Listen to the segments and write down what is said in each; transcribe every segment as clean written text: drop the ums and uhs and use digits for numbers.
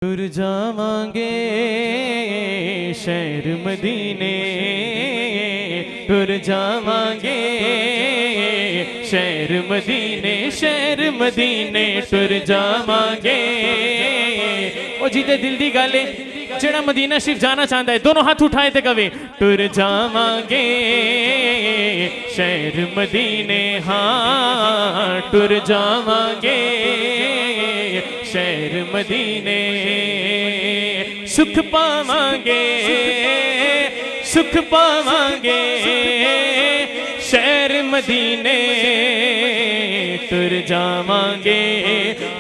टुर जावांगे शहर मदीने, टुर जावांगे शहर मदीने, शहर मदीने टुर जावांगे। ओ जीते दिल दी गल है, जेड़ा मदीना शरीफ जाना चाहता है दोनों हाथ उठाए ते कवे टुर जावांगे शहर मदीने, हाँ टुर जावांगे शहर मदीने। सुख पावांगे, सुख पावांगे शहर मदीने, टुर जावांगे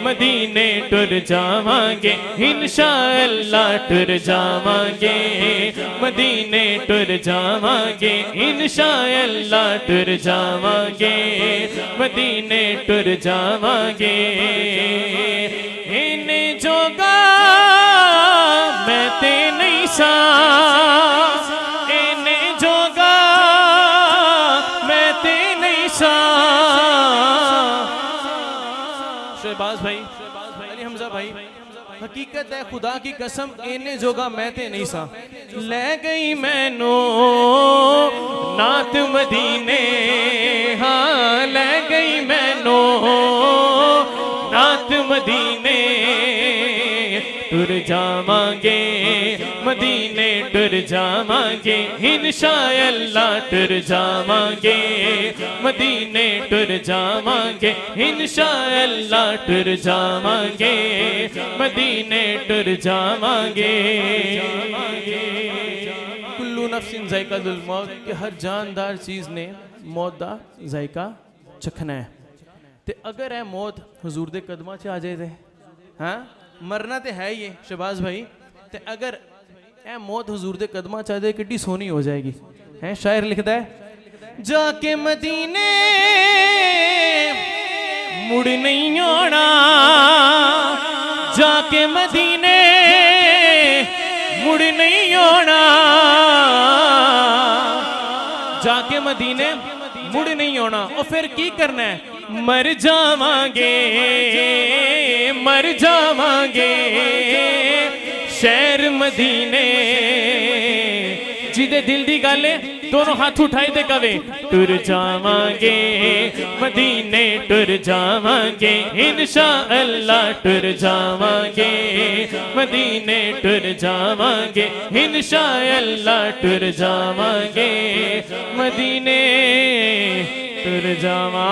मदीने टुर जावांगे इंशाअल्लाह, टुर जावांगे मदीने टुर जावांगे इंशाअल्लाह, टुर जावांगे मदीने टुर जावांगे। इन्हें जोगा मैं ते नहीं सा, इन्हें जोगा मैं ते नहीं सा। शहबाज भाई, अली हमजा भाई, हकीकत है खुदा की कसम इन्हें जोगा मैं ते नहीं सा। ले गई मैनू नात मदीने, हाँ ले गई मैनू नात मदीने, टुर जावांगे मदीने टुर जावांगे इंशाअल्लाह, टुर जावांगे मदीने टुर जावांगे इंशाअल्लाह, टुर जावांगे मदीने टुर जावांगे। कुल्लू नफ्सिन ज़ाइक़तुल मौत, कि हर जानदार चीज़ ने मौत दा जायका चखना है। ते अगर है मौत हुजूर दे कदमां च आ जाए ते हाँ मरना तो है ही है शहबाज भाई, ते अगर ए मौत हुजूर दे कदमां च आ जाए किड्डी सोहनी हो जाएगी। है शायर लिखता है जाके मदीने मुड़ नहीं आना, जाके मदीने मुड़ नहीं आना, जाके मदीने मुड़ नहीं आना। और फिर की करना है, मर जावांगे मर जावांगे शहर मदीने। जिदे दिल दी गल है दोनों हाथ उठाए ते कवे टुर जावांगे मदीने टुर जावांगे इंशाअल्लाह, टुर जावांगे मदीने टुर जावांगे इंशाअल्लाह, टुर जावांगे मदीने टुर जावांगे।